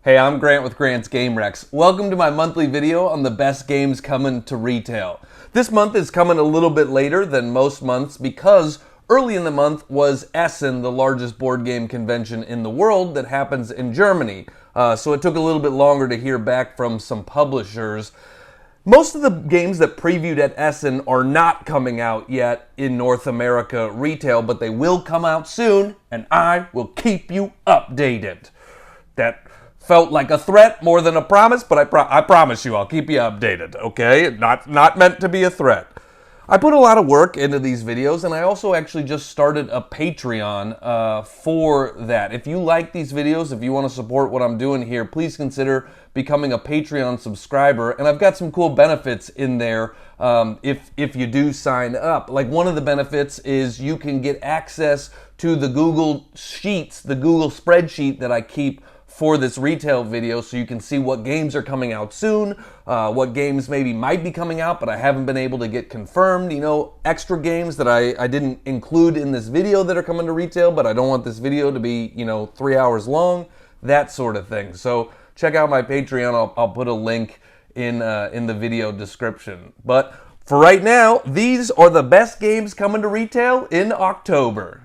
Hey, I'm Grant with Grant's Game Rex. Welcome to my monthly video on the best games coming to retail. This month is coming a little bit later than most months because early in the month was Essen, the largest board game convention in the world that happens in Germany. So it took a little bit longer to hear back from some publishers. Most of the games that previewed at Essen are not coming out yet in North America retail, but they will come out soon, and I will keep you updated. That felt like a threat more than a promise, but I promise you I'll keep you updated, okay? Not meant to be a threat. I put a lot of work into these videos, and I also actually just started a Patreon for that. If you like these videos, if you want to support what I'm doing here, please consider becoming a Patreon subscriber. And I've got some cool benefits in there if you do sign up. Like, one of the benefits is you can get access to the Google Sheets, the Google spreadsheet that I keep for this retail video, so you can see what games are coming out soon, what games maybe might be coming out but I haven't been able to get confirmed, you know, extra games that I didn't include in this video that are coming to retail, but I don't want this video to be, 3 hours long, that sort of thing. So check out my Patreon. I'll put a link in the video description. But for right now, these are the best games coming to retail in October.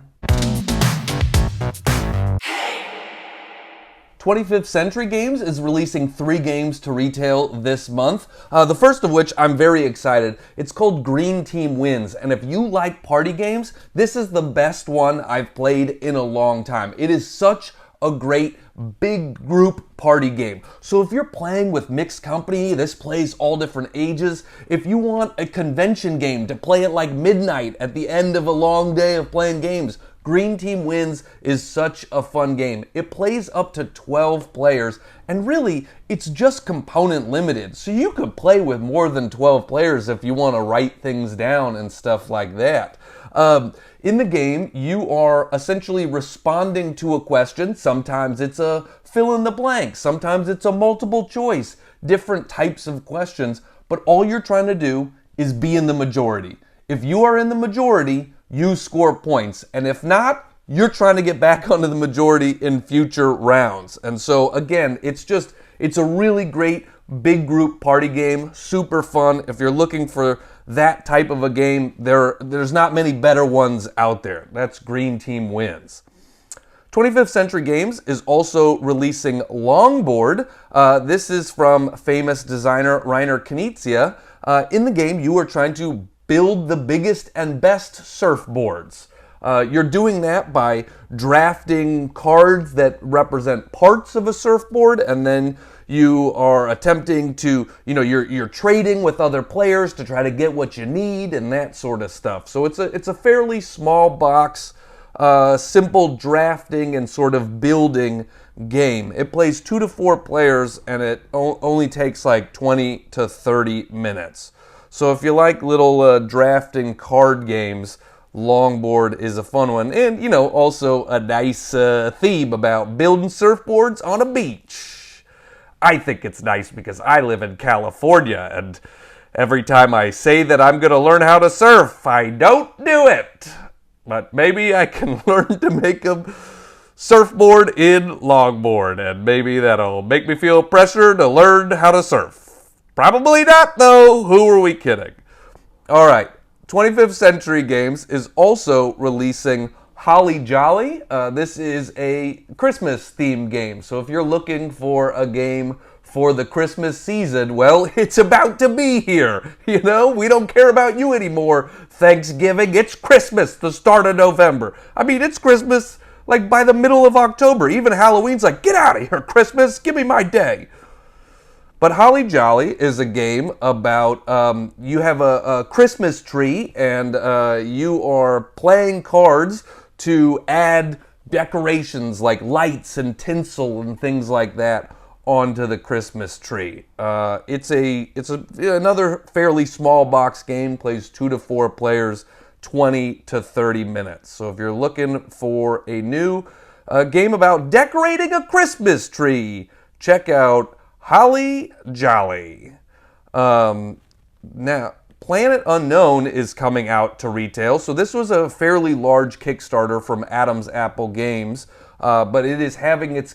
25th Century Games is releasing 3 games to retail this month. The first of which I'm very excited. It's called Green Team Wins, and if you like party games, this is the best one I've played in a long time. It is such a great big group party game. So if you're playing with mixed company, this plays all different ages. If you want a convention game to play at like midnight at the end of a long day of playing games, Green Team Wins is such a fun game. It plays up to 12 players, and really, it's just component limited. So you could play with more than 12 players if you want to write things down and stuff like that. In the game, you are essentially responding to a question. Sometimes it's a fill in the blank. Sometimes it's a multiple choice. Different types of questions. But all you're trying to do is be in the majority. If you are in the majority, you score points. And if not, you're trying to get back onto the majority in future rounds. And so again, it's a really great big group party game, super fun. If you're looking for that type of a game, there's not many better ones out there. That's Green Team Wins. 25th Century Games is also releasing Longboard. This is from famous designer Rainer Knizia. In the game, you are trying to build the biggest and best surfboards. You're doing that by drafting cards that represent parts of a surfboard, and then you are attempting to, you're trading with other players to try to get what you need and that sort of stuff. So it's a fairly small box, simple drafting and sort of building game. It plays 2 to 4 players, and it only takes like 20 to 30 minutes. So if you like little drafting card games, Longboard is a fun one. And, also a nice theme about building surfboards on a beach. I think it's nice because I live in California, and every time I say that I'm going to learn how to surf, I don't do it. But maybe I can learn to make a surfboard in Longboard, and maybe that'll make me feel pressure to learn how to surf. Probably not, though. Who are we kidding? All right. 25th Century Games is also releasing Holly Jolly. This is a Christmas-themed game. So if you're looking for a game for the Christmas season, well, it's about to be here. We don't care about you anymore. Thanksgiving, it's Christmas, the start of November. I mean, it's Christmas like by the middle of October. Even Halloween's like, get out of here, Christmas. Give me my day. But Holly Jolly is a game about, you have a Christmas tree, and you are playing cards to add decorations like lights and tinsel and things like that onto the Christmas tree. It's another fairly small box game, plays 2 to 4 players, 20 to 30 minutes. So if you're looking for a new game about decorating a Christmas tree, check out Holly Jolly. Now, Planet Unknown is coming out to retail. So this was a fairly large Kickstarter from Adam's Apple Games, but it is having its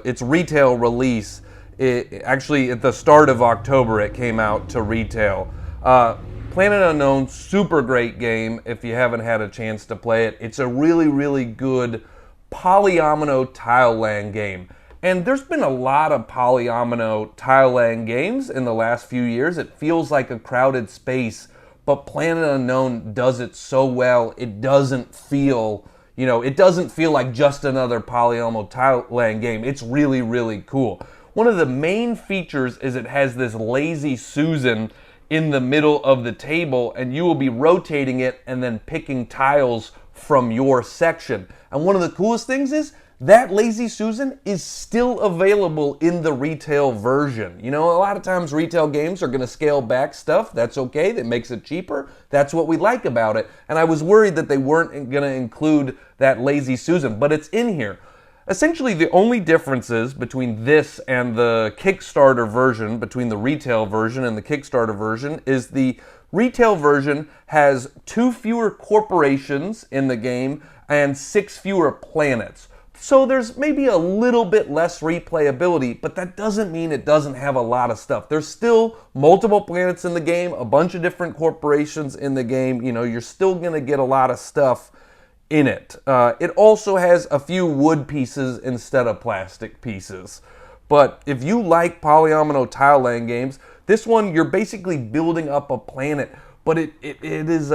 its retail release. Actually, at the start of October, it came out to retail. Planet Unknown, super great game if you haven't had a chance to play it. It's a really, really good polyomino tile laying game. And there's been a lot of polyomino tile laying games in the last few years. It feels like a crowded space, but Planet Unknown does it so well. It doesn't feel, it doesn't feel like just another polyomino tile laying game. It's really, really cool. One of the main features is it has this lazy Susan in the middle of the table, and you will be rotating it and then picking tiles from your section. And one of the coolest things is that lazy Susan is still available in the retail version. A lot of times retail games are going to scale back stuff. That's okay. That makes it cheaper. That's what we like about it. And I was worried that they weren't going to include that lazy Susan, but it's in here. Essentially, the only differences between this and the Kickstarter version, between the retail version and the Kickstarter version, is the retail version has 2 fewer corporations in the game and 6 fewer planets. So there's maybe a little bit less replayability, but that doesn't mean it doesn't have a lot of stuff. There's still multiple planets in the game, a bunch of different corporations in the game. You're still going to get a lot of stuff in it. It also has a few wood pieces instead of plastic pieces. But if you like polyomino tile laying games, this one you're basically building up a planet, but it is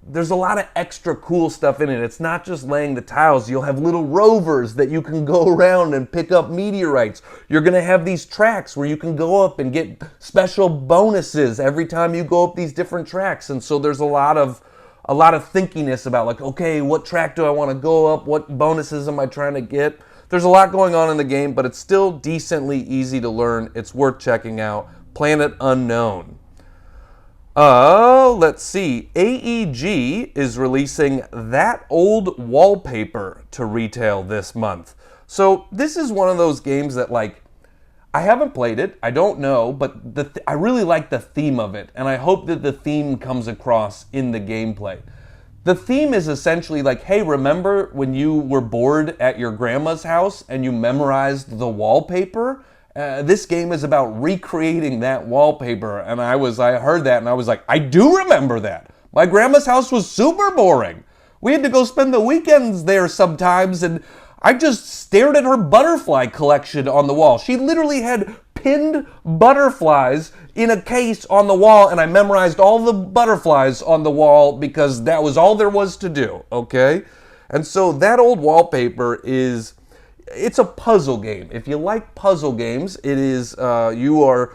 there's a lot of extra cool stuff in it. It's not just laying the tiles. You'll have little rovers that you can go around and pick up meteorites. You're going to have these tracks where you can go up and get special bonuses every time you go up these different tracks. And so there's a lot of thinkiness about like, okay, what track do I want to go up? What bonuses am I trying to get? There's a lot going on in the game, but it's still decently easy to learn. It's worth checking out. Planet Unknown. Let's see. AEG is releasing That Old Wallpaper to retail this month. So this is one of those games that I haven't played it, I don't know, but I really like the theme of it, and I hope that the theme comes across in the gameplay. The theme is essentially like, hey, remember when you were bored at your grandma's house and you memorized the wallpaper? This game is about recreating that wallpaper, and I heard that and I was like, I do remember that. My grandma's house was super boring. We had to go spend the weekends there sometimes, and I just stared at her butterfly collection on the wall. She literally had pinned butterflies in a case on the wall, and I memorized all the butterflies on the wall because that was all there was to do, okay? And so That Old Wallpaper it's a puzzle game. If you like puzzle games, it is, you are,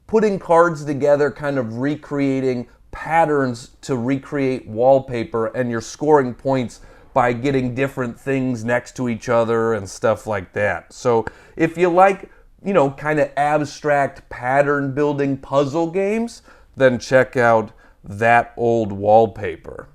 putting cards together, kind of recreating patterns to recreate wallpaper, and you're scoring points by getting different things next to each other and stuff like that. So if you like, kind of abstract pattern building puzzle games, then check out That Old Wallpaper.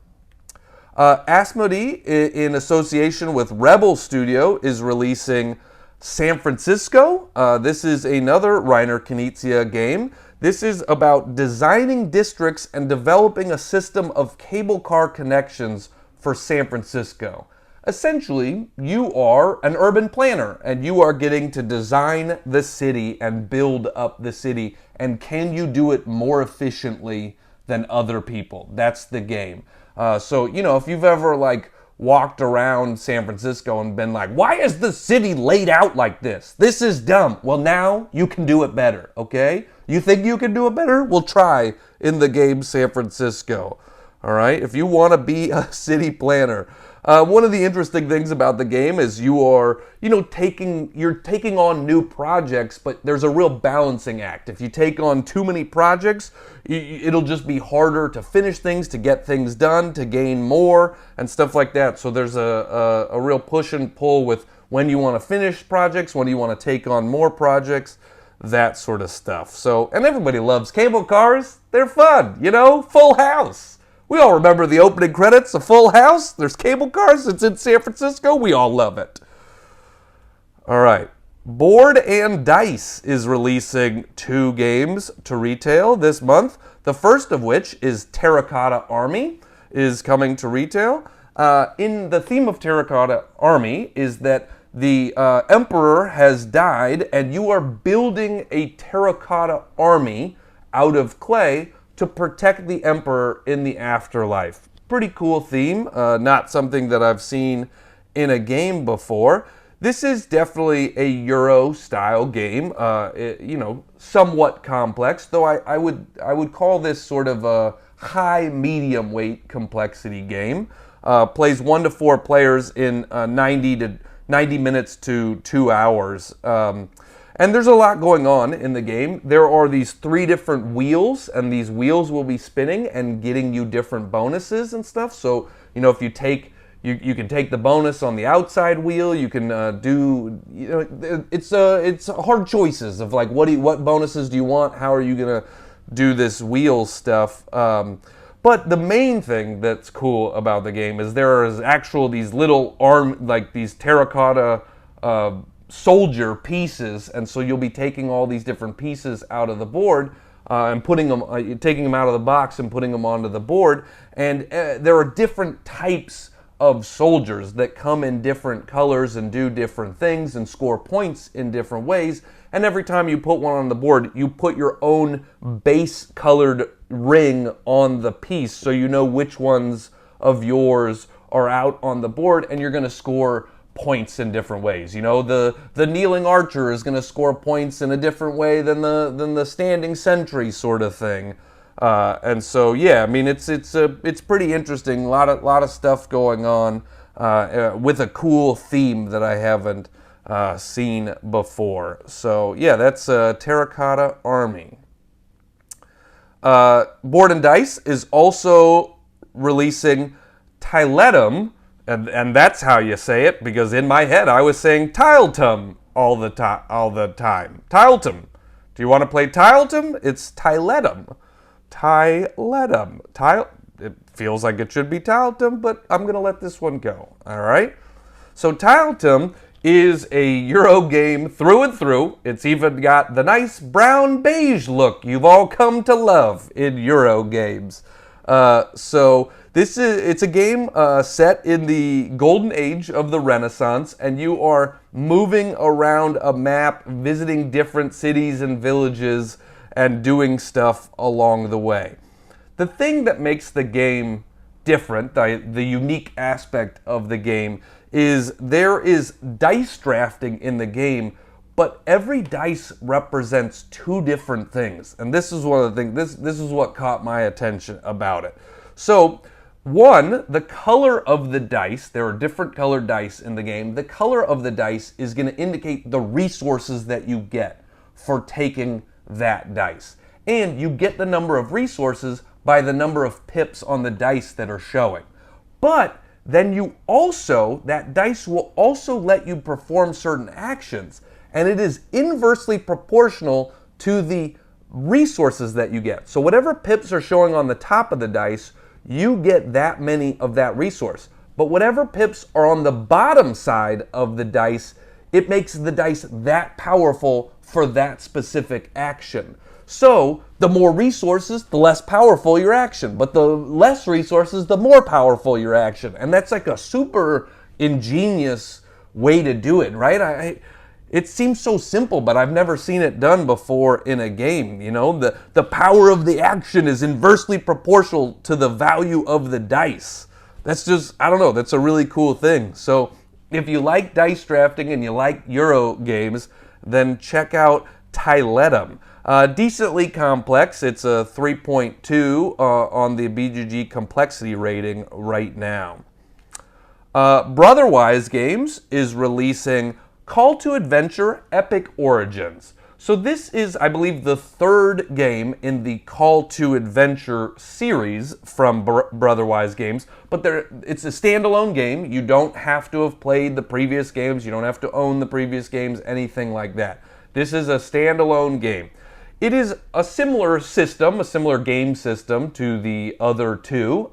Asmodee, in association with Rebel Studio, is releasing San Francisco. This is another Reiner Knizia game. This is about designing districts and developing a system of cable car connections for San Francisco. Essentially, you are an urban planner and you are getting to design the city and build up the city. And can you do it more efficiently than other people? That's the game. So, if you've ever walked around San Francisco and been like, why is the city laid out like this? This is dumb. Well, now you can do it better, okay? You think you can do it better? Well, try in the game San Francisco. All right, if you want to be a city planner. One of the interesting things about the game is you are, you're taking on new projects, but there's a real balancing act. If you take on too many projects, it'll just be harder to finish things, to get things done, to gain more, and stuff like that. So there's a real push and pull with when you want to finish projects, when you want to take on more projects, that sort of stuff. So, and everybody loves cable cars. They're fun, Full House. We all remember the opening credits of Full House. There's cable cars. It's in San Francisco. We all love it. All right. Board and Dice is releasing 2 games to retail this month. The first of which is Terracota Army is coming to retail. In the theme of Terracota Army is that the emperor has died, and you are building a terracotta army out of clay to protect the emperor in the afterlife. Pretty cool theme, not something that I've seen in a game before. This is definitely a Euro-style game, you know, somewhat complex, though I would call this sort of a high medium weight complexity game. Plays 1 to 4 players in 90 minutes to 2 hours. And there's a lot going on in the game. There are these 3 different wheels, and these wheels will be spinning and getting you different bonuses and stuff. So, you know, if you take, you can take the bonus on the outside wheel. You can do, you know, it's hard choices of like what bonuses do you want? How are you gonna do this wheel stuff? But the main thing that's cool about the game is there is these little like these terracotta soldier pieces, and so you'll be taking all these different pieces out of the board and putting them, taking them out of the box and putting them onto the board. And there are different types of soldiers that come in different colors and do different things and score points in different ways. And every time you put one on the board, you put your own base colored ring on the piece, so you know which ones of yours are out on the board, and you're going to score points in different ways. You know, the kneeling archer is going to score points in a different way than the standing sentry sort of thing. And so, yeah, I mean, it's pretty interesting. A lot of stuff going on with a cool theme that I haven't seen before. So, yeah, that's Terracota Army. Board and Dice is also releasing Tiletum, and that's how you say it, because in my head I was saying Tiletum all the time. Tiletum. Do you want to play Tiletum? It's Tiletum. Tiletum. It feels like it should be Tiletum, but I'm going to let this one go. All right? So Tiletum is a Euro game through and through. It's even got the nice brown beige look you've all come to love in Euro games. So it's a game set in the golden age of the Renaissance, and you are moving around a map, visiting different cities and villages, and doing stuff along the way. The thing that makes the game different, the unique aspect of the game, is there is dice drafting in the game, but every dice represents 2 different things. And this is one of the things, this is what caught my attention about it. So, one, the color of the dice, there are different colored dice in the game. The color of the dice is going to indicate the resources that you get for taking that dice. And you get the number of resources by the number of pips on the dice that are showing. But then that dice will also let you perform certain actions, and it is inversely proportional to the resources that you get. So whatever pips are showing on the top of the dice, you get that many of that resource. But whatever pips are on the bottom side of the dice, it makes the dice that powerful for that specific action. So the more resources, the less powerful your action. But the less resources, the more powerful your action. And that's like a super ingenious way to do it, right? It seems so simple, but I've never seen it done before in a game. You know, the power of the action is inversely proportional to the value of the dice. That's just, I don't know, that's a really cool thing. So if you like dice drafting and you like Euro games, then check out Tiletum. Decently complex. It's a 3.2 on the BGG complexity rating right now. Brotherwise Games is releasing Call to Adventure Epic Origins. So this is, I believe, the 3rd game in the Call to Adventure series from Brotherwise Games, but it's a standalone game. You don't have to have played the previous games. You don't have to own the previous games, anything like that. This is a standalone game. It is a similar system, a similar game system to the other 2.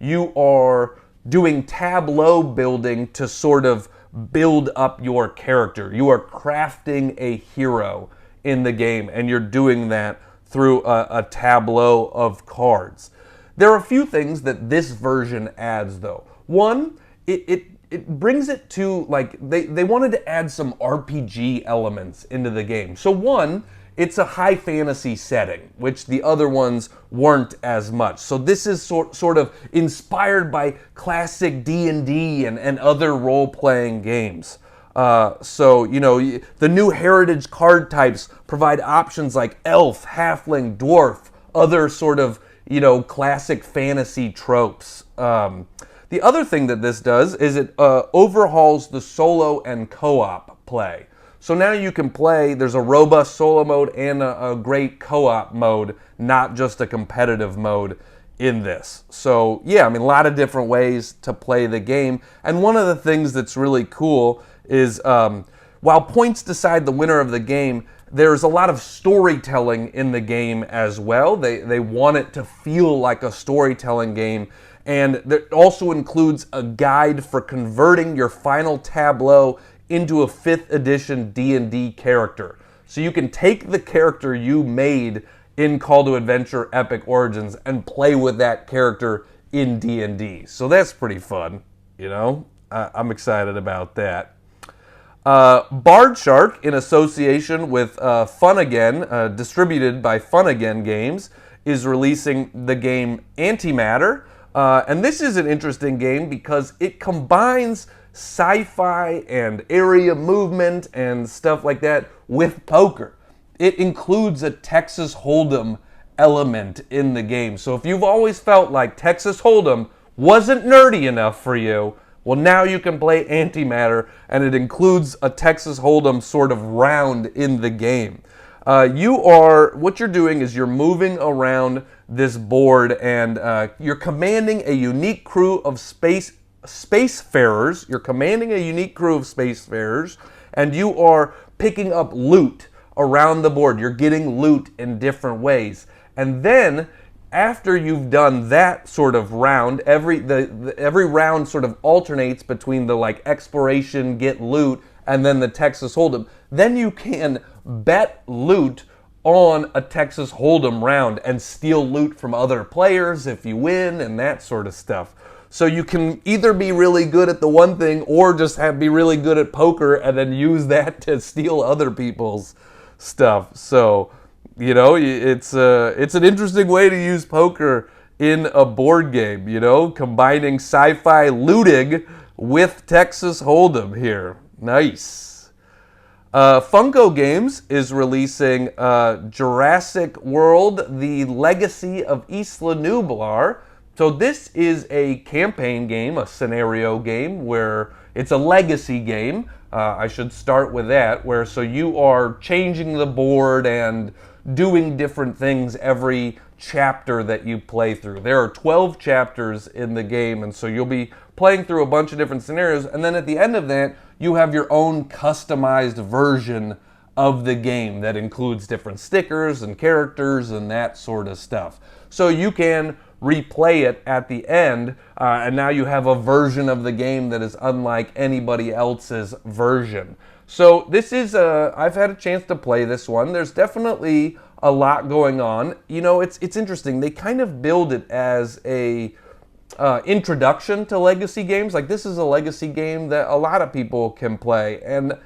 You are doing tableau building to sort of build up your character. You are crafting a hero in the game, and you're doing that through a tableau of cards. There are a few things that this version adds, though. One, it it brings it to, like, they wanted to add some RPG elements into the game. So one, it's a high fantasy setting, which the other ones weren't as much. So this is sort of inspired by classic D&D and other role-playing games. So, you know, the new heritage card types provide options like elf, halfling, dwarf, other sort of, you know, classic fantasy tropes. The other thing that this does is it overhauls the solo and co-op play. So now you can play, there's a robust solo mode and a great co-op mode, not just a competitive mode in this. So yeah, I mean, a lot of different ways to play the game. And one of the things that's really cool is while points decide the winner of the game, there's a lot of storytelling in the game as well. They want it to feel like a storytelling game. And it also includes a guide for converting your final tableau into a 5th edition D&D character. So you can take the character you made in Call to Adventure Epic Origins and play with that character in D&D. So that's pretty fun, you know? I'm excited about that. Bard Shark, in association with Fun Again, distributed by Fun Again Games, is releasing the game Antematter. And this is an interesting game because it combines sci-fi and area movement and stuff like that with poker. It includes a Texas Hold'em element in the game. So if you've always felt like Texas Hold'em wasn't nerdy enough for you, well, now you can play Antematter, and it includes a Texas Hold'em sort of round in the game. What you're doing is you're moving around this board, and you're commanding a unique crew of spacefarers. You're commanding a unique crew of spacefarers, and you are picking up loot around the board. You're getting loot in different ways. And then, after you've done that sort of round, every round sort of alternates between the like exploration, get loot, and then the Texas Hold'em. Then you can bet loot on a Texas Hold'em round and steal loot from other players if you win and that sort of stuff. So you can either be really good at the one thing or just be really good at poker and then use that to steal other people's stuff. So, you know, it's an interesting way to use poker in a board game, you know, combining sci-fi looting with Texas Hold'em here. Nice. Funko Games is releasing Jurassic World, The Legacy of Isla Nublar. So this is a campaign game, a scenario game, where it's a legacy game. I should start with that, where so you are changing the board and doing different things every chapter that you play through. There are 12 chapters in the game, and so you'll be playing through a bunch of different scenarios, and then at the end of that, you have your own customized version of the game that includes different stickers and characters and that sort of stuff. So you can replay it at the end, and now you have a version of the game that is unlike anybody else's version. So this is, I've had a chance to play this one. There's definitely a lot going on. You know, it's interesting. They kind of build it as a introduction to legacy games. Like, this is a legacy game that a lot of people can play, and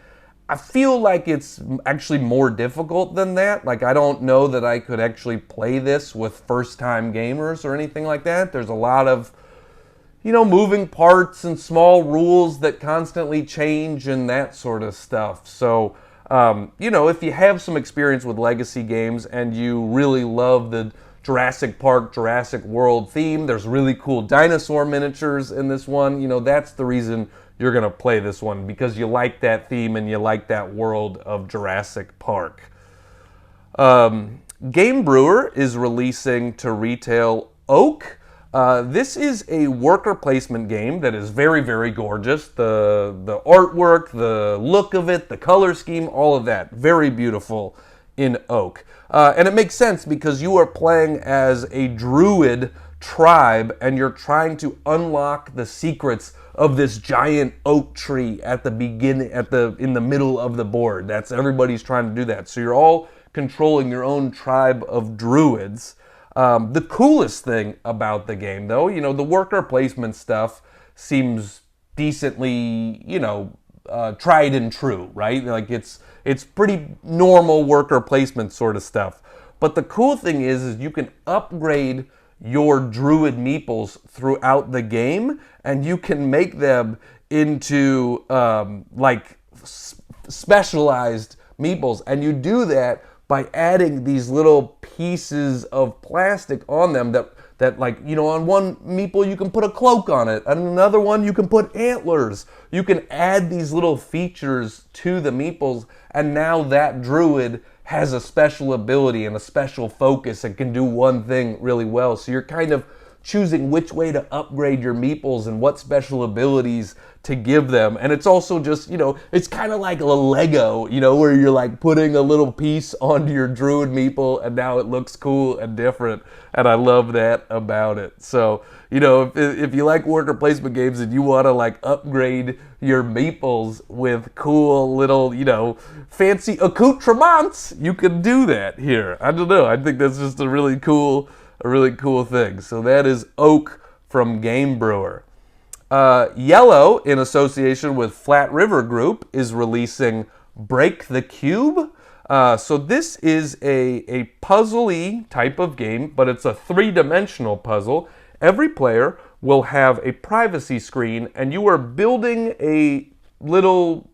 I feel like it's actually more difficult than that. Like, I don't know that I could actually play this with first-time gamers or anything like that. There's a lot of, you know, moving parts and small rules that constantly change and that sort of stuff. So, you know, if you have some experience with legacy games and you really love the Jurassic Park, Jurassic World theme, there's really cool dinosaur miniatures in this one. You know, that's the reason you're going to play this one, because you like that theme and you like that world of Jurassic Park. Game Brewer is releasing to retail Oak. This is a worker placement game that is very, very gorgeous. The artwork, the look of it, the color scheme, all of that, very beautiful in Oak. And it makes sense because you are playing as a druid tribe and you're trying to unlock the secrets of this giant oak tree at the beginning, in the middle of the board. That's, everybody's trying to do that. So you're all controlling your own tribe of druids. The coolest thing about the game, though, you know, the worker placement stuff seems decently, tried and true, right? Like it's pretty normal worker placement sort of stuff. But the cool thing is you can upgrade your druid meeples throughout the game, and you can make them into like specialized meeples, and you do that by adding these little pieces of plastic on them that like, on one meeple you can put a cloak on it, and another one you can put antlers. You can add these little features to the meeples, and now that druid has a special ability and a special focus and can do one thing really well. So you're kind of choosing which way to upgrade your meeples and what special abilities to give them. And it's also just, it's kind of like a Lego, where you're like putting a little piece onto your druid meeple and now it looks cool and different. And I love that about it. So, if you like worker placement games and you want to like upgrade your meeples with cool little, fancy accoutrements, you can do that here. I don't know. I think that's just a really cool thing. So that is Oak from Game Brewer. Yellow, in association with Flat River Group, is releasing Break the Cube. So this is a puzzle-y type of game, but it's a three-dimensional puzzle. Every player will have a privacy screen, and you are building a little,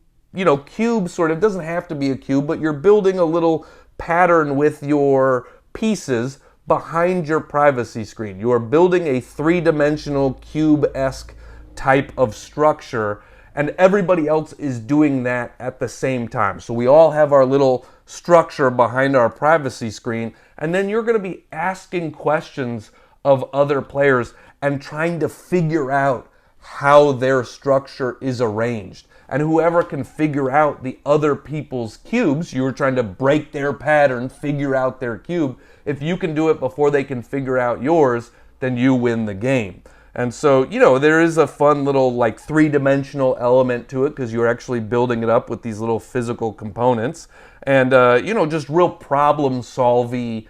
cube sort of. It doesn't have to be a cube, but you're building a little pattern with your pieces behind your privacy screen. You are building a three-dimensional cube-esque type of structure, and everybody else is doing that at the same time. So we all have our little structure behind our privacy screen, and then you're going to be asking questions of other players and trying to figure out how their structure is arranged. And whoever can figure out the other people's cubes, you're trying to break their pattern, figure out their cube. If you can do it before they can figure out yours, then you win the game. And so, there is a fun little like three-dimensional element to it because you're actually building it up with these little physical components. And, just real problem-solving,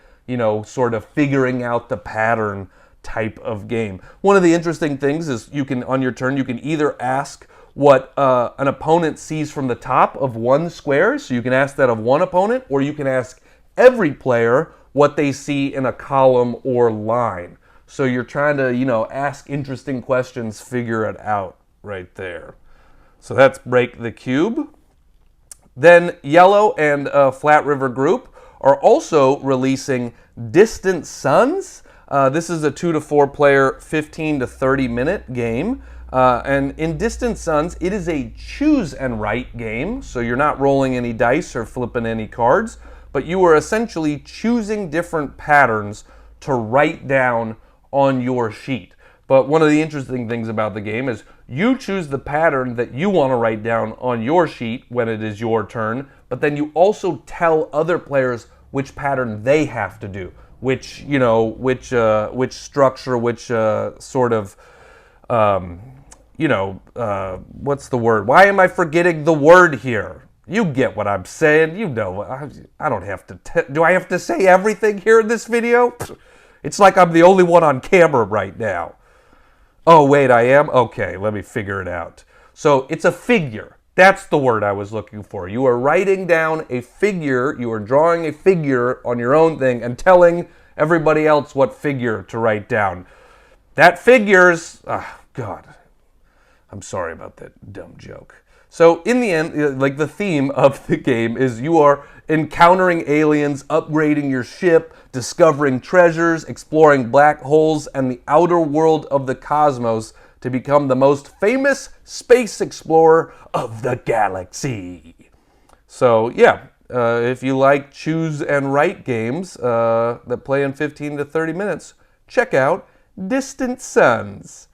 sort of figuring out the pattern type of game. One of the interesting things is on your turn, you can either ask what an opponent sees from the top of one square, so you can ask that of one opponent, or you can ask every player what they see in a column or line. So you're trying to, ask interesting questions, figure it out right there. So that's Break the Cube. Then Yellow and Flat River Group are also releasing Distant Suns. This is a 2 to 4 player, 15 to 30 minute game. And in Distant Suns, it is a choose and write game. So you're not rolling any dice or flipping any cards, but you are essentially choosing different patterns to write down on your sheet. But one of the interesting things about the game is you choose the pattern that you want to write down on your sheet when it is your turn, but then you also tell other players which pattern they have to do, which structure, which sort of, what's the word? Why am I forgetting the word here? You get what I'm saying. I don't have to, do I have to say everything here in this video? It's like I'm the only one on camera right now. Oh, wait, I am? Okay, let me figure it out. So it's a figure. That's the word I was looking for. You are writing down a figure, you are drawing a figure on your own thing and telling everybody else what figure to write down. That figure's, God, I'm sorry about that dumb joke. So in the end, like the theme of the game is you are encountering aliens, upgrading your ship, discovering treasures, exploring black holes, and the outer world of the cosmos to become the most famous space explorer of the galaxy. So yeah, if you like choose and write games that play in 15 to 30 minutes, check out Distant Suns.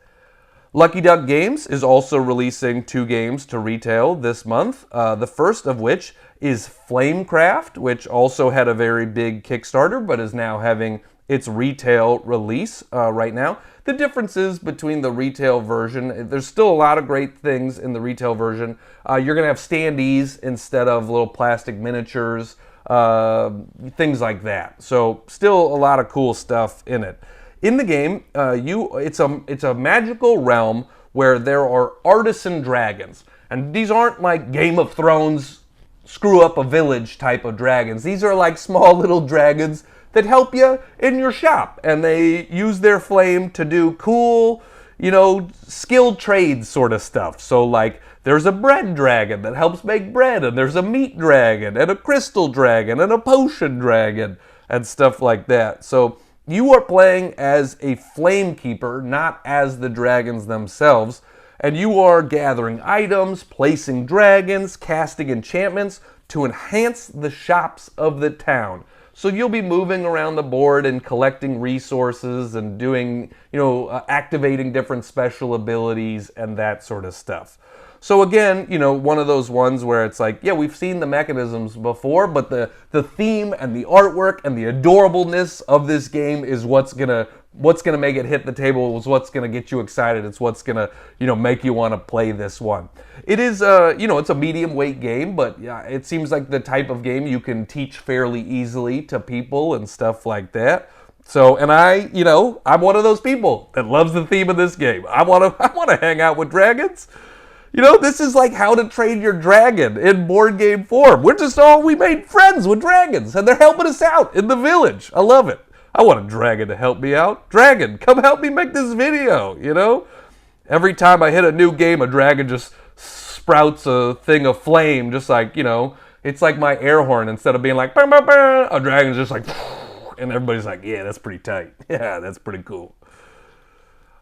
Lucky Duck Games is also releasing 2 games to retail this month. The first of which is Flamecraft, which also had a very big Kickstarter, but is now having its retail release right now. The differences between the retail version, there's still a lot of great things in the retail version. You're going to have standees instead of little plastic miniatures, things like that. So still a lot of cool stuff in it. In the game, it's a magical realm where there are artisan dragons. And these aren't like Game of Thrones screw up a village type of dragons. These are like small little dragons that help you in your shop. And they use their flame to do cool, skilled trades sort of stuff. So like there's a bread dragon that helps make bread, and there's a meat dragon, and a crystal dragon, and a potion dragon, and stuff like that. So you are playing as a flame keeper, not as the dragons themselves. And you are gathering items, placing dragons, casting enchantments to enhance the shops of the town. So you'll be moving around the board and collecting resources and doing, activating different special abilities and that sort of stuff. So again, one of those ones where it's like, yeah, we've seen the mechanisms before, but the theme and the artwork and the adorableness of this game is what's gonna make it hit the table, is what's gonna get you excited. It's what's gonna, make you want to play this one. It is, it's a medium weight game, but yeah, it seems like the type of game you can teach fairly easily to people and stuff like that. So, and I'm one of those people that loves the theme of this game. I want to hang out with dragons. This is like how to train your dragon in board game form. We made friends with dragons, and they're helping us out in the village. I love it. I want a dragon to help me out. Dragon, come help me make this video, Every time I hit a new game, a dragon just sprouts a thing of flame, just like, it's like my air horn. Instead of being like, bah, bah, bah, a dragon's just like, and everybody's like, yeah, that's pretty tight. Yeah, that's pretty cool.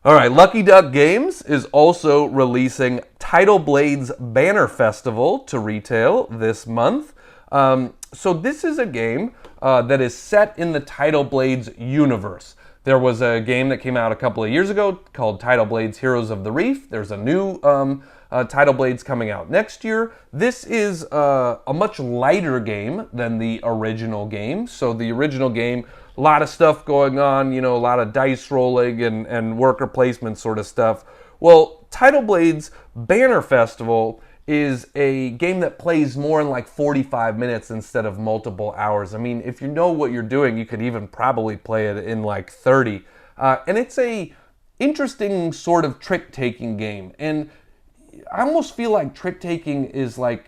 All right, Lucky Duck Games is also releasing Tidal Blades Banner Festival to retail this month. So this is a game that is set in the Tidal Blades universe. There was a game that came out a couple of years ago called Tidal Blades Heroes of the Reef. There's a new Tidal Blades coming out next year. This is a much lighter game than the original game. So the original game, a lot of stuff going on, a lot of dice rolling and worker placement sort of stuff. Well, Tidal Blades Banner Festival is a game that plays more in like 45 minutes instead of multiple hours. I mean, if you know what you're doing, you could even probably play it in like 30. And it's a interesting sort of trick-taking game. And I almost feel like trick-taking is like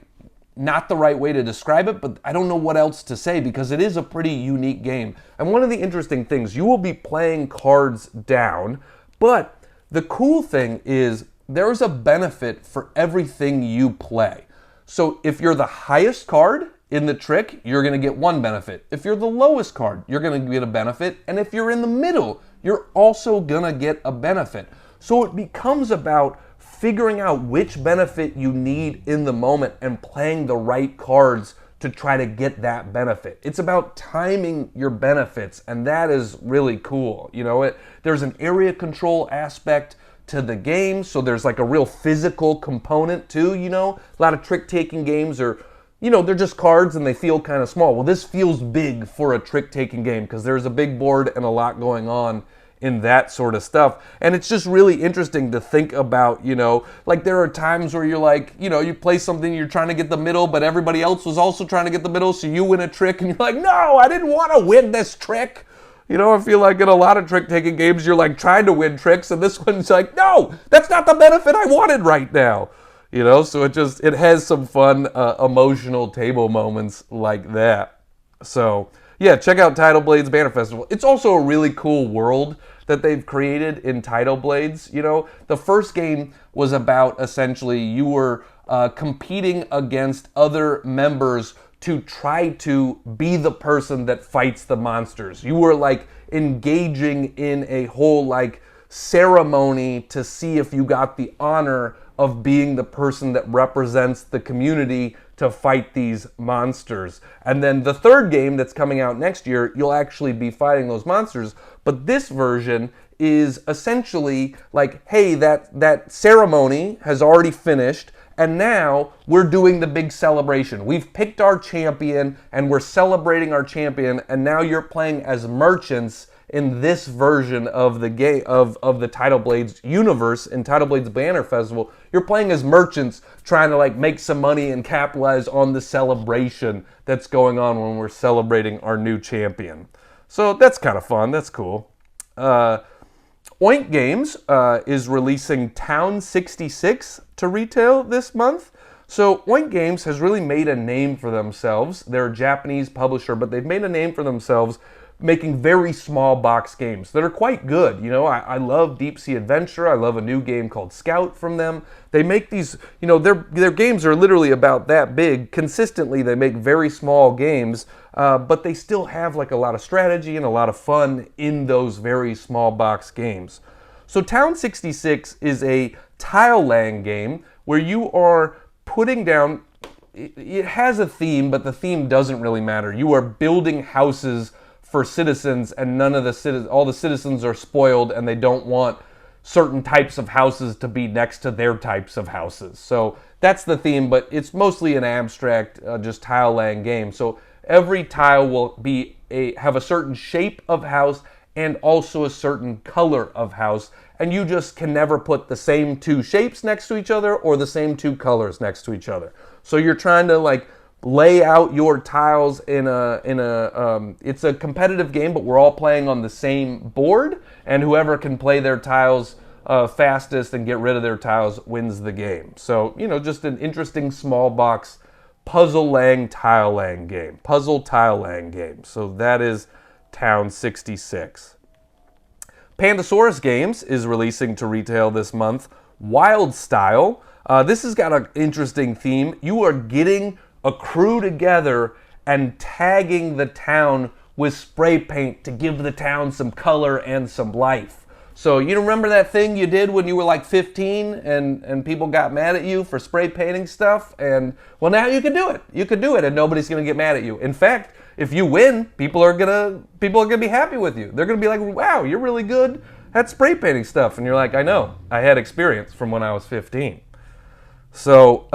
not the right way to describe it, but I don't know what else to say because it is a pretty unique game. And one of the interesting things, you will be playing cards down, but the cool thing is there's a benefit for everything you play. So if you're the highest card in the trick, you're going to get one benefit. If you're the lowest card, you're going to get a benefit. And if you're in the middle, you're also going to get a benefit. So it becomes about figuring out which benefit you need in the moment and playing the right cards to try to get that benefit. It's about timing your benefits, and that is really cool. There's an area control aspect to the game, so there's like a real physical component too, A lot of trick-taking games are, they're just cards and they feel kind of small. Well, this feels big for a trick-taking game because there's a big board and a lot going on in that sort of stuff. And it's just really interesting to think about, like there are times where you're like, you play something, you're trying to get the middle, but everybody else was also trying to get the middle, so you win a trick and you're like, no, I didn't want to win this trick. I feel like in a lot of trick-taking games, you're like trying to win tricks, and this one's like, no, that's not the benefit I wanted right now. So it has some fun, emotional table moments like that. So yeah, check out Tidal Blades Banner Festival. It's also a really cool world that they've created in Tidal Blades. The first game was about essentially you were competing against other members to try to be the person that fights the monsters. You were like engaging in a whole like ceremony to see if you got the honor of being the person that represents the community to fight these monsters. And then the third game that's coming out next year, you'll actually be fighting those monsters. But this version is essentially like, hey, that ceremony has already finished, and now we're doing the big celebration. We've picked our champion, and we're celebrating our champion, and now you're playing as merchants in this version of the game of the Tidal Blades universe in Tidal Blades Banner Festival. You're playing as merchants trying to like make some money and capitalize on the celebration that's going on when we're celebrating our new champion. So that's kind of fun. That's cool. Oink Games is releasing Town 66 to retail this month. So Oink Games has really made a name for themselves. They're a Japanese publisher, but they've made a name for themselves making very small box games that are quite good. You know, I love Deep Sea Adventure. I love a new game called Scout from them. They make these, you know, their games are literally about that big. Consistently, they make very small games, but they still have like a lot of strategy and a lot of fun in those very small box games. So Town 66 is a tile laying game where you are putting down, it has a theme, but the theme doesn't really matter. You are building houses for citizens, and all the citizens are spoiled, and they don't want certain types of houses to be next to their types of houses. So that's the theme, but it's mostly an abstract, just tile laying game. So every tile will have a certain shape of house and also a certain color of house, and you just can never put the same two shapes next to each other or the same two colors next to each other. So you're trying to like lay out your tiles it's a competitive game, but we're all playing on the same board, and whoever can play their tiles fastest and get rid of their tiles wins the game. So, you know, just an interesting small box puzzle laying tile laying game. Puzzle tile laying game. So that is Town 66. Pandasaurus Games is releasing to retail this month Wildstyle. This has got an interesting theme. You are getting a crew together and tagging the town with spray paint to give the town some color and some life. So you remember that thing you did when you were like 15 and people got mad at you for spray painting stuff? And well, now you can do it. You can do it and nobody's gonna get mad at you. In fact, if you win, people are gonna be happy with you. They're gonna be like, wow, you're really good at spray painting stuff. And you're like, I know, I had experience from when I was 15. So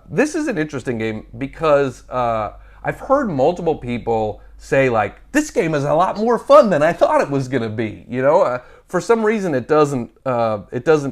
this is an interesting game because I've heard multiple people say like, this game is a lot more fun than I thought it was gonna be. You know, for some reason it doesn't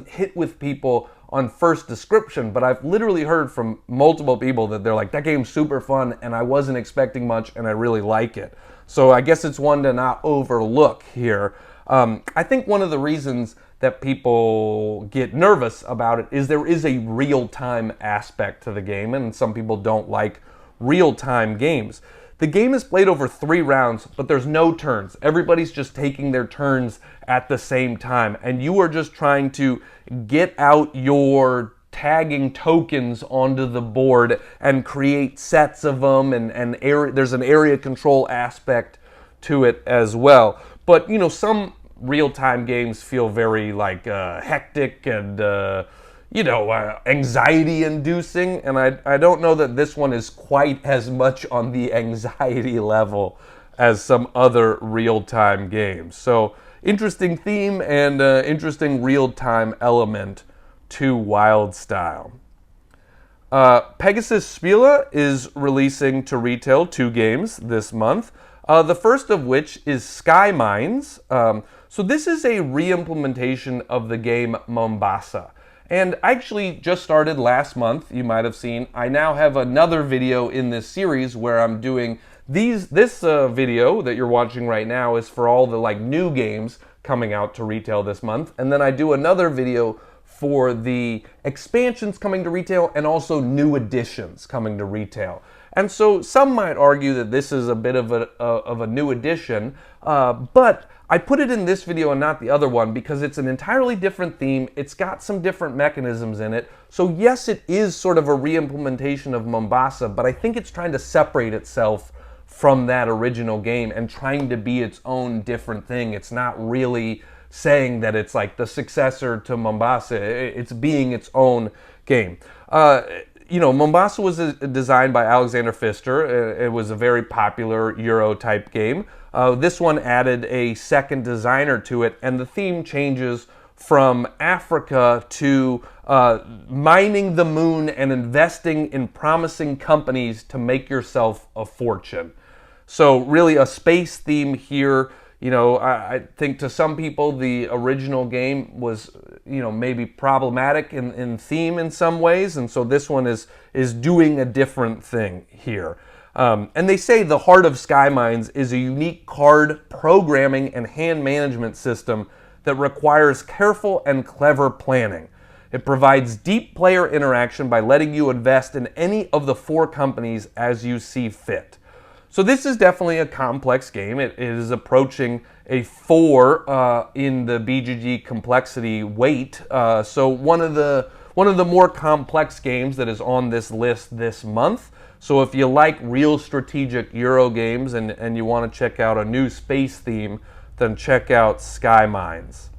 hit with people on first description, but I've literally heard from multiple people that they're like, that game's super fun and I wasn't expecting much and I really like it. So I guess it's one to not overlook here. I think one of the reasons that people get nervous about it is there is a real-time aspect to the game, and some people don't like real-time games. The game is played over 3 rounds, but there's no turns. Everybody's just taking their turns at the same time, and you are just trying to get out your tagging tokens onto the board and create sets of them, and there's an area control aspect to it as well. But, you know, some real-time games feel very like hectic and anxiety-inducing, and I don't know that this one is quite as much on the anxiety level as some other real-time games. So interesting theme and interesting real-time element to Wildstyle. Pegasus Spiele is releasing to retail 2 games this month. The first of which is Skymines. So this is a re-implementation of the game Mombasa. And I actually just started last month, you might have seen. I now have another video in this series where I'm doing this video that you're watching right now is for all the like new games coming out to retail this month. And then I do another video for the expansions coming to retail and also new additions coming to retail. And so some might argue that this is a bit of a new addition, but I put it in this video and not the other one because it's an entirely different theme. It's got some different mechanisms in it. So yes, it is sort of a re-implementation of Mombasa, but I think it's trying to separate itself from that original game and trying to be its own different thing. It's not really saying that it's like the successor to Mombasa. It's being its own game. Mombasa was designed by Alexander Pfister. It was a very popular Euro-type game. This one added a second designer to it, and the theme changes from Africa to mining the moon and investing in promising companies to make yourself a fortune. So really a space theme here. You know, I think to some people the original game was, maybe problematic in theme in some ways, and so this one is doing a different thing here. And they say the heart of Skymines is a unique card programming and hand management system that requires careful and clever planning. It provides deep player interaction by letting you invest in any of the 4 companies as you see fit. So this is definitely a complex game. It is approaching a 4 in the BGG complexity weight. So one of the more complex games that is on this list this month. So if you like real strategic Euro games and you want to check out a new space theme, then check out Skymines.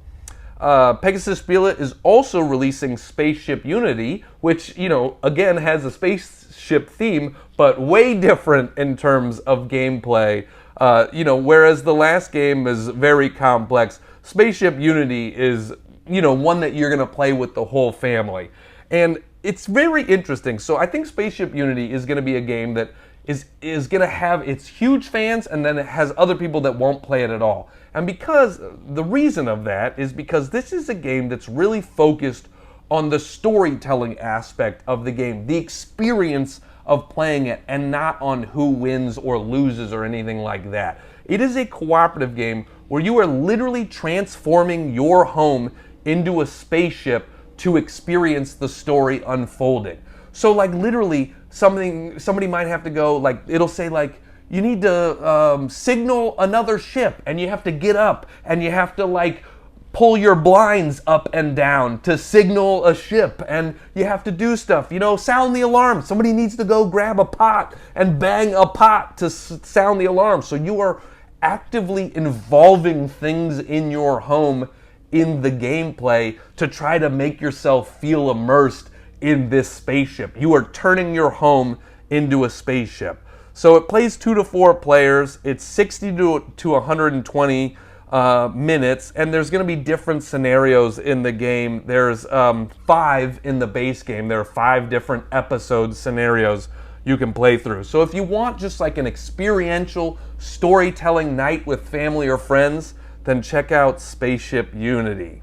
Pegasus Spiele is also releasing Spaceship Unity, which, again has a spaceship theme, but way different in terms of gameplay. Whereas the last game is very complex, Spaceship Unity is, one that you're going to play with the whole family. And it's very interesting. So I think Spaceship Unity is going to be a game that is going to have its huge fans, and then it has other people that won't play it at all. And because the reason of that is because this is a game that's really focused on the storytelling aspect of the game, the experience of playing it, and not on who wins or loses or anything like that. It is a cooperative game where you are literally transforming your home into a spaceship to experience the story unfolding. So literally somebody might have to go, it'll say you need to signal another ship, and you have to get up and you have to pull your blinds up and down to signal a ship, and you have to do stuff, sound the alarm. Somebody needs to go grab a pot and bang a pot to sound the alarm. So you are actively involving things in your home in the gameplay to try to make yourself feel immersed in this spaceship. You are turning your home into a spaceship. So it plays 2 to 4 players. It's 60 to 120 minutes, and there's going to be different scenarios in the game. There's 5 in the base game. There are 5 different episode scenarios you can play through. So if you want just an experiential storytelling night with family or friends, then check out Spaceship Unity.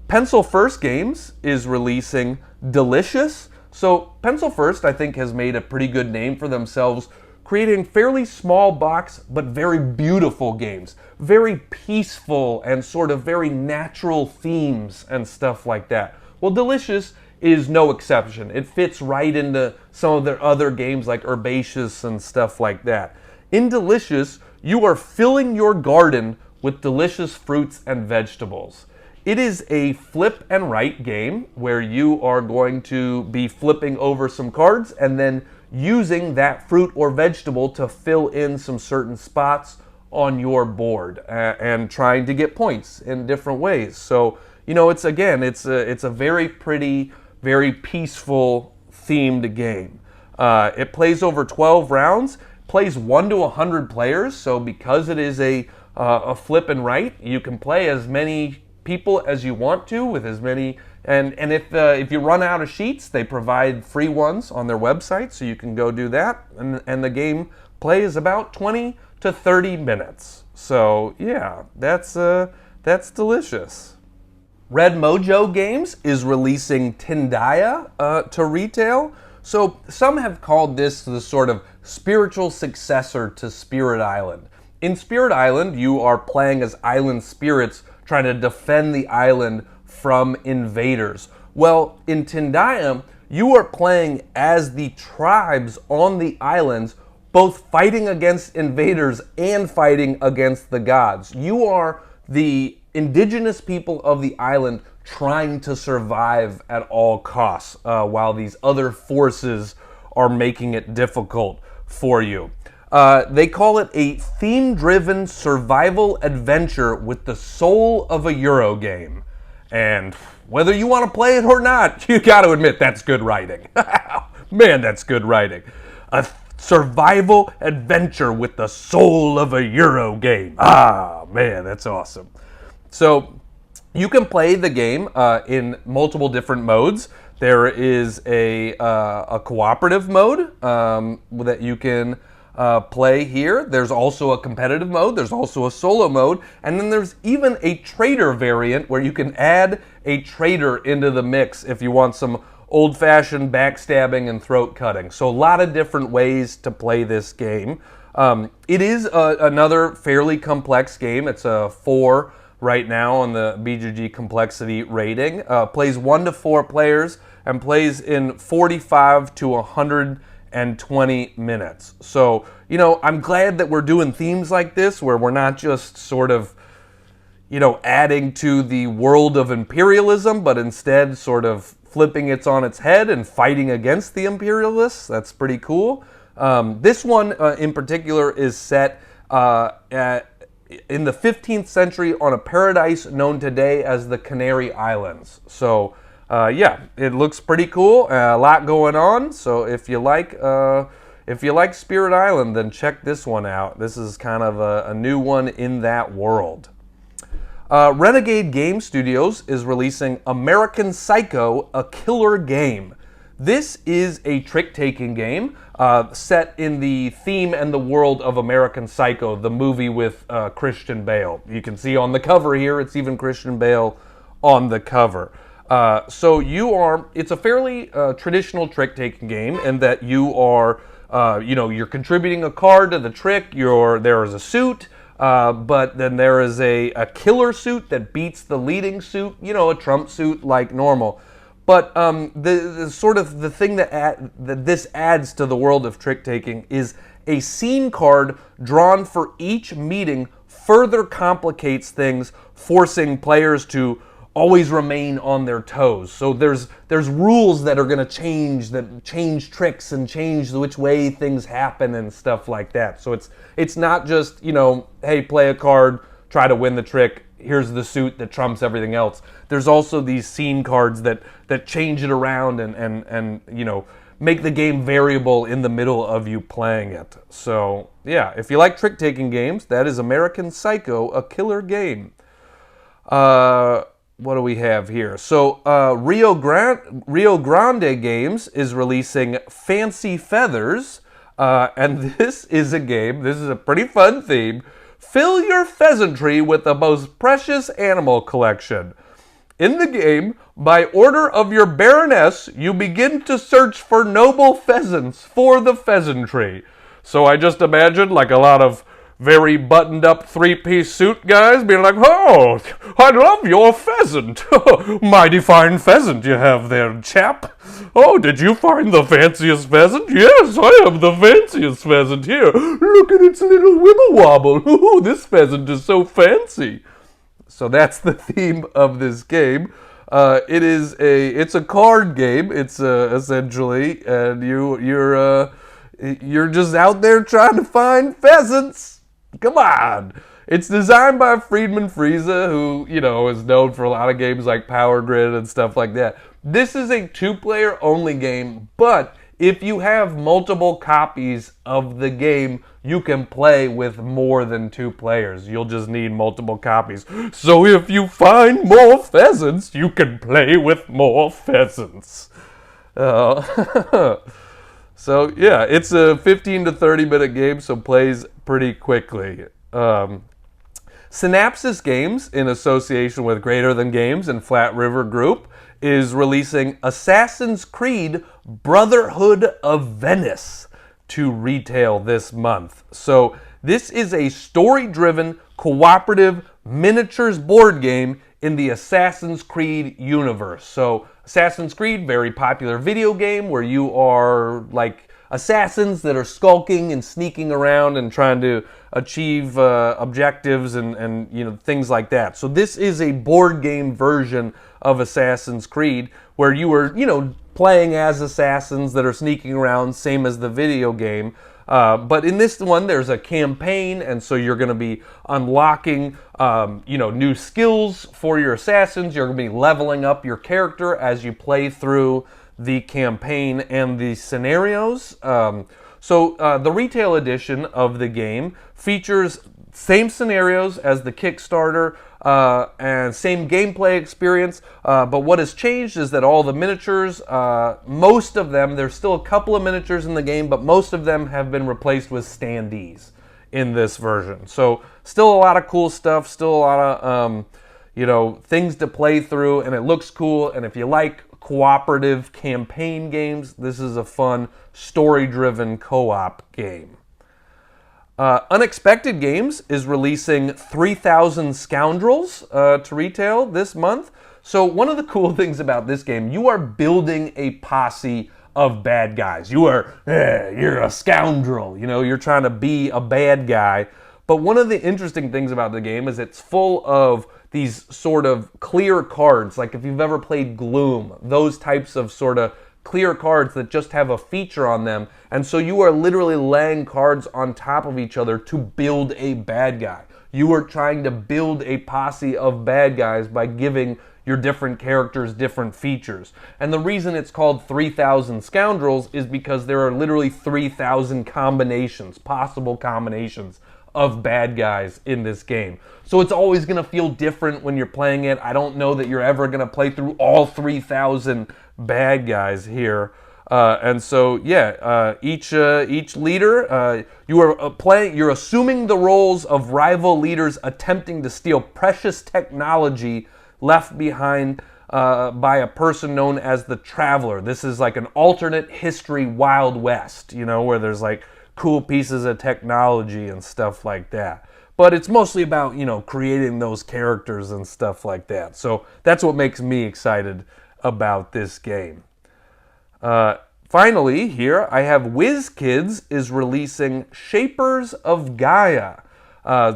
Pencil First Games is releasing Delicious. So Pencil First, I think, has made a pretty good name for themselves, creating fairly small box but very beautiful games. Very peaceful and sort of very natural themes and stuff like that. Well, Delicious is no exception. It fits right into some of their other games like Herbaceous and stuff like that. In Delicious, you are filling your garden with delicious fruits and vegetables. It is a flip and write game where you are going to be flipping over some cards and then using that fruit or vegetable to fill in some certain spots on your board and trying to get points in different ways. So, it's a very pretty, very peaceful themed game. It plays over 12 rounds, plays 1 to 100 players. So because it is a flip and write, you can play as many people as you want to with as many, and if you run out of sheets, they provide free ones on their website, so you can go do that, and the game play is about 20 to 30 minutes. So yeah, that's delicious. Red Mojo Games is releasing Tindaya to retail. So some have called this the sort of spiritual successor to Spirit Island. In Spirit Island, you are playing as island spirits trying to defend the island from invaders. Well, in Tindaya, you are playing as the tribes on the islands, both fighting against invaders and fighting against the gods. You are the indigenous people of the island trying to survive at all costs, while these other forces are making it difficult for you. They call it a theme-driven survival adventure with the soul of a Euro game. And whether you want to play it or not, you got to admit that's good writing. Man, that's good writing. A survival adventure with the soul of a Euro game. Ah, man, that's awesome. So you can play the game in multiple different modes. There is a cooperative mode that you can play here. There's also a competitive mode. There's also a solo mode. And then there's even a trader variant where you can add a trader into the mix if you want some old-fashioned backstabbing and throat cutting. So a lot of different ways to play this game. It is another fairly complex game. It's a 4 right now on the BGG complexity rating. Plays 1 to 4 players and plays in 45 to 120 minutes. So, you know, I'm glad that we're doing themes like this where we're not just sort of, you know, adding to the world of imperialism, but instead sort of flipping it on its head and fighting against the imperialists. That's pretty cool. This one in particular is set in the 15th century on a paradise known today as the Canary Islands. So, yeah, it looks pretty cool. A lot going on. So if you like Spirit Island, then check this one out. This is kind of a new one in that world. Renegade Game Studios is releasing American Psycho, a killer game. This is a trick-taking game set in the theme and the world of American Psycho, the movie with Christian Bale. You can see on the cover here, it's even Christian Bale on the cover. So it's a fairly traditional trick-taking game in that you are, you're contributing a card to the trick, there is a suit, but then there is a killer suit that beats the leading suit, a trump suit like normal. But the sort of the thing that this adds to the world of trick-taking is a scene card drawn for each meeting further complicates things, forcing players to always remain on their toes. So there's rules that are going to change tricks and change which way things happen and stuff like that. So it's not just, hey, play a card, try to win the trick, here's the suit that trumps everything else. There's also these scene cards that change it around and make the game variable in the middle of you playing it. So yeah, if you like trick-taking games, that is American Psycho, a killer game. What do we have here? So Rio Grande Games is releasing Fancy Feathers, and this is a pretty fun theme. Fill your pheasantry with the most precious animal collection. In the game, by order of your baroness, you begin to search for noble pheasants for the pheasantry. So I just imagine like a lot of very buttoned up three-piece suit guys being like, oh, I love your pheasant. Mighty fine pheasant you have there, chap. Oh, did you find the fanciest pheasant? Yes, I have the fanciest pheasant here. Look at its little wibble wobble. Ooh, this pheasant is so fancy. So that's the theme of this game. It's a card game. It's essentially, and you're just out there trying to find pheasants. Come on. It's designed by Friedman Friese, who, is known for a lot of games like Power Grid and stuff like that. This is a 2-player only game, but if you have multiple copies of the game, you can play with more than 2 players. You'll just need multiple copies. So if you find more pheasants, you can play with more pheasants. So yeah, it's a 15 to 30 minute game, so plays pretty quickly. Synapsis Games, in association with Greater Than Games and Flat River Group, is releasing Assassin's Creed Brotherhood of Venice to retail this month. So this is a story-driven, cooperative miniatures board game in the Assassin's Creed universe. So Assassin's Creed, very popular video game where you are like assassins that are skulking and sneaking around and trying to achieve objectives and things like that. So this is a board game version of Assassin's Creed where you were playing as assassins that are sneaking around, same as the video game. But in this one, there's a campaign, and so you're going to be unlocking, new skills for your assassins. You're going to be leveling up your character as you play through the campaign and the scenarios. So the retail edition of the game features same scenarios as the Kickstarter and same gameplay experience, but what has changed is that all the miniatures, most of them, there's still a couple of miniatures in the game, but most of them have been replaced with standees in this version. So still a lot of cool stuff, still a lot of things to play through, and it looks cool. And if you like cooperative campaign games, this is a fun story-driven co-op game. Unexpected Games is releasing 3,000 Scoundrels to retail this month. So one of the cool things about this game, you are building a posse of bad guys. You're a scoundrel, you know, you're trying to be a bad guy. But one of the interesting things about the game is it's full of these sort of clear cards, like if you've ever played Gloom, those types of sort of clear cards that just have a feature on them. And so you are literally laying cards on top of each other to build a bad guy. You are trying to build a posse of bad guys by giving your different characters different features. And the reason it's called 3,000 Scoundrels is because there are literally 3,000 combinations, possible combinations of bad guys in this game. So it's always going to feel different when you're playing it. I don't know that you're ever going to play through all 3,000 bad guys here. And so, yeah, each leader, you're assuming the roles of rival leaders attempting to steal precious technology left behind by a person known as the Traveler. This is like an alternate history Wild West, you know, where there's like cool pieces of technology and stuff like that. But it's mostly about, you know, creating those characters and stuff like that. So that's what makes me excited about this game. Finally, here I have WizKids is releasing Shapers of Gaia.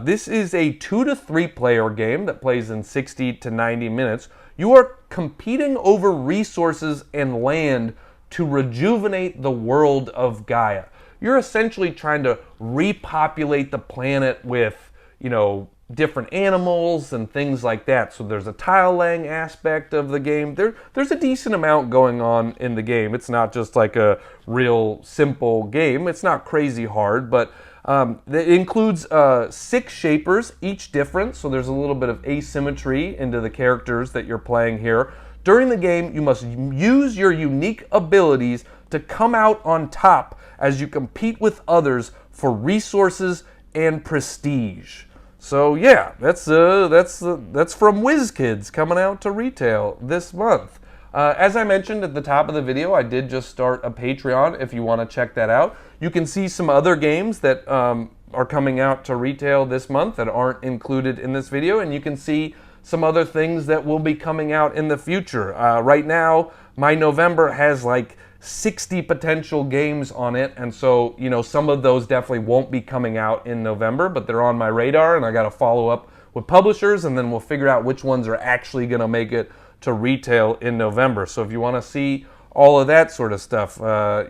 This is a 2 to 3 player game that plays in 60 to 90 minutes. You are competing over resources and land to rejuvenate the world of Gaia. You're essentially trying to repopulate the planet with, you know, different animals and things like that. So there's a tile laying aspect of the game. There's a decent amount going on in the game. It's not just like a real simple game. It's not crazy hard, but it includes 6 shapers, each different. So there's a little bit of asymmetry into the characters that you're playing here. During the game, you must use your unique abilities to come out on top as you compete with others for resources and prestige. So yeah, that's from WizKids coming out to retail this month. As I mentioned at the top of the video, I did just start a Patreon if you want to check that out. You can see some other games that are coming out to retail this month that aren't included in this video, and you can see some other things that will be coming out in the future. Right now, my November has like 60 potential games on it, and so, you know, some of those definitely won't be coming out in November, but they're on my radar, and I got to follow up with publishers, and then we'll figure out which ones are actually going to make it to retail in November. So if you want to see all of that sort of stuff,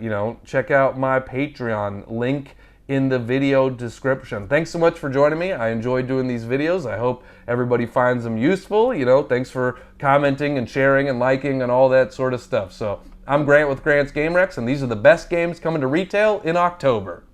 you know, check out my Patreon, link in the video description. Thanks so much for joining me. I enjoy doing these videos. I hope everybody finds them useful. You know, thanks for commenting and sharing and liking and all that sort of stuff. So I'm Grant with Grant's Game Rex, and these are the best games coming to retail in October.